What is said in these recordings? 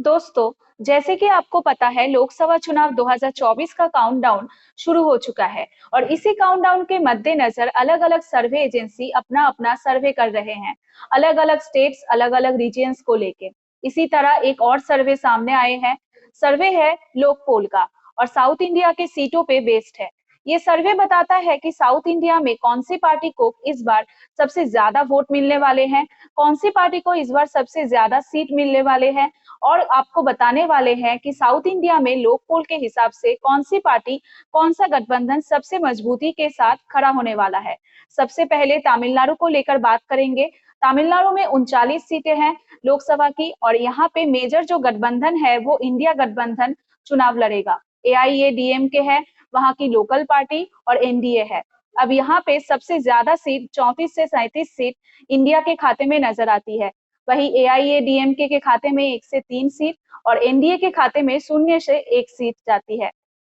दोस्तों, जैसे कि आपको पता है लोकसभा चुनाव 2024 का काउंटडाउन शुरू हो चुका है और इसी काउंटडाउन के मद्देनजर अलग-अलग सर्वे एजेंसी अपना-अपना सर्वे कर रहे हैं, अलग-अलग स्टेट्स, अलग-अलग रीजन्स को लेके। इसी तरह एक और सर्वे सामने आए हैं, सर्वे है लोकपोल का और साउथ इंडिया के सीटों पे बेस्ड है। ये सर्वे बताता है कि साउथ इंडिया में कौन सी पार्टी को इस बार सबसे ज्यादा वोट मिलने वाले हैं, कौन सी पार्टी को इस बार सबसे ज्यादा सीट मिलने वाले हैं और आपको बताने वाले हैं कि साउथ इंडिया में लोक पोल के हिसाब से कौन सी पार्टी, कौन सा गठबंधन सबसे मजबूती के साथ खड़ा होने वाला है। सबसे पहले तमिलनाडु को लेकर बात करेंगे। तमिलनाडु में 39 सीटें हैं लोकसभा की और यहाँ पे मेजर जो गठबंधन है वो इंडिया गठबंधन चुनाव लड़ेगा। एआईएडीएमके है, वहाँ की लोकल पार्टी और एनडीए है। अब यहाँ पे सबसे ज्यादा सीट 34 से 37 सीट इंडिया के खाते में नजर आती है। वही एआईएडीएमके के खाते में 1 से 3 सीट और एनडीए के खाते में 0 से 1 सीट जाती है।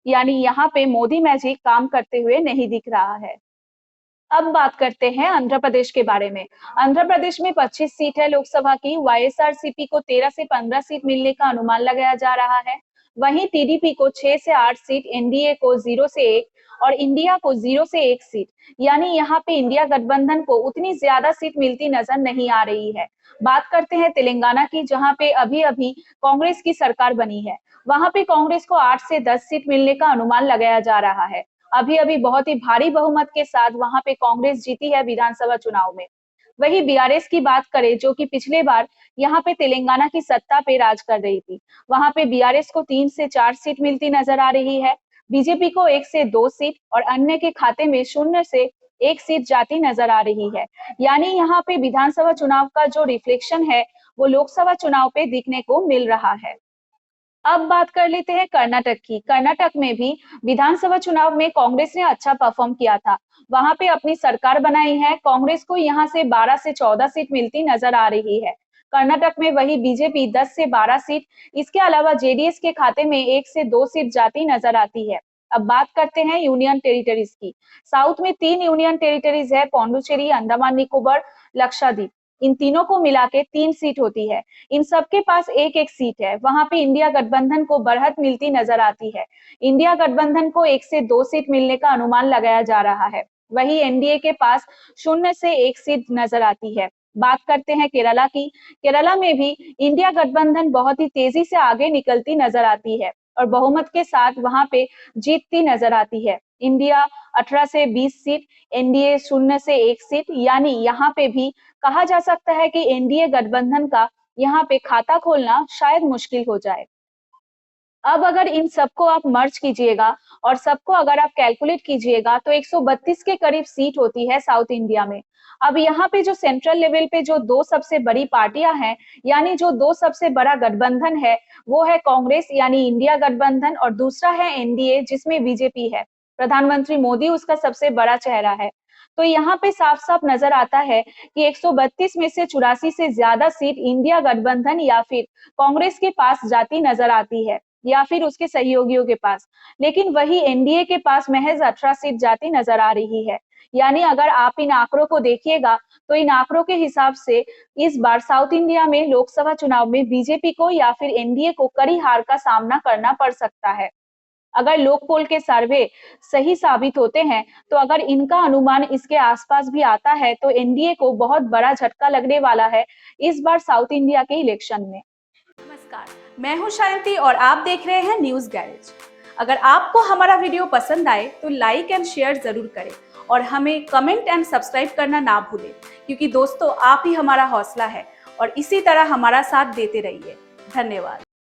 यानी यहाँ पे मोदी मैजिक काम करते हुए नहीं दिख रहा है। अब बात करते हैं आंध्र प्रदेश के बारे में। आंध्र प्रदेश में 25 सीट है लोकसभा की। वाईएसआरसीपी को 13 से 15 सीट मिलने का अनुमान लगाया जा रहा है। वहीं टीडीपी को 6 से 8 सीट, एनडीए को 0 से 1 और इंडिया को 0 से 1 सीट। यानी यहाँ पे इंडिया गठबंधन को उतनी ज्यादा सीट मिलती नजर नहीं आ रही है। बात करते हैं तेलंगाना की, जहाँ पे अभी-अभी कांग्रेस की सरकार बनी है। वहां पे कांग्रेस को 8 से 10 सीट मिलने का अनुमान लगाया जा रहा है। अभी-अभी बहुत ही भारी बहुमत के साथ वहां पे कांग्रेस जीती है विधानसभा चुनाव में। वही बीआरएस की बात करें, जो कि पिछले बार यहाँ पे तेलंगाना की सत्ता पे राज कर रही थी, वहां पे बीआरएस को 3 से 4 सीट मिलती नजर आ रही है। बीजेपी को 1 से 2 सीट और अन्य के खाते में 0 से 1 सीट जाती नजर आ रही है। यानी यहाँ पे विधानसभा चुनाव का जो रिफ्लेक्शन है वो लोकसभा चुनाव पे दिखने को मिल रहा है। अब बात कर लेते हैं कर्नाटक की। कर्नाटक में भी विधानसभा चुनाव में कांग्रेस ने अच्छा परफॉर्म किया था। वहां पे अपनी सरकार बनाई है। कांग्रेस को यहाँ से 12 से 14 सीट मिलती नजर आ रही है। कर्नाटक में वही बीजेपी 10 से 12 सीट, इसके अलावा जेडीएस के खाते में 1 से 2 सीट जाती नजर आती है। अब बात करते हैं यूनियन टेरिटरीज की। साउथ में 3 यूनियन टेरिटरीज है, पौंडुचेरी, अंडमान निकोबार, लक्षद्वीप। इन तीनों को मिला के 3 सीट होती है। इन सबके पास एक एक सीट है। वहां पे इंडिया गठबंधन को बढ़त मिलती नजर आती है। इंडिया गठबंधन को 1 से 2 सीट मिलने का अनुमान लगाया जा रहा है। वही एनडीए के पास 0 से 1 सीट नजर आती है। बात करते हैं केरला की। केरला में भी इंडिया गठबंधन बहुत ही तेजी से आगे निकलती नजर आती है और बहुमत के साथ वहां पे जीतती नजर आती है। इंडिया 18 से 20 सीट, एनडीए 0 से 1 सीट। यानी यहाँ पे भी कहा जा सकता है कि एनडीए गठबंधन का यहाँ पे खाता खोलना शायद मुश्किल हो जाए। अब अगर इन सबको आप मर्ज कीजिएगा और सबको अगर आप कैलकुलेट कीजिएगा तो 132 के करीब सीट होती है साउथ इंडिया में। अब यहाँ पे जो सेंट्रल लेवल पे जो 2 सबसे बड़ी पार्टियां हैं, यानी जो 2 सबसे बड़ा गठबंधन है, वो है कांग्रेस यानी इंडिया गठबंधन और दूसरा है एनडीए जिसमें बीजेपी है। प्रधानमंत्री मोदी उसका सबसे बड़ा चेहरा है। तो यहाँ पे साफ-साफ नजर आता है कि 132 में से 84 से ज्यादा सीट इंडिया गठबंधन या फिर कांग्रेस के पास जाती नजर आती है या फिर उसके सहयोगियों के पास। लेकिन वही एनडीए के पास महज 18 सीट जाती नजर आ रही है। यानी अगर आप इन आंकड़ों को देखिएगा तो इन आंकड़ों के हिसाब से इस बार साउथ इंडिया में लोकसभा चुनाव में बीजेपी को या फिर एनडीए को कड़ी हार का सामना करना पड़ सकता है। अगर लोक पोल के सर्वे सही साबित होते हैं तो अगर इनका अनुमान इसके आसपास भी आता है तो एनडीए को बहुत बड़ा झटका लगने वाला है इस बार साउथ इंडिया के इलेक्शन में। नमस्कार, मैं हूं शांति और आप देख रहे हैं न्यूज गैरेज। अगर आपको हमारा वीडियो पसंद आए तो लाइक एंड शेयर जरूर करें और हमें कमेंट एंड सब्सक्राइब करना ना भूलें, क्योंकि दोस्तों आप ही हमारा हौसला है और इसी तरह हमारा साथ देते रहिए। धन्यवाद।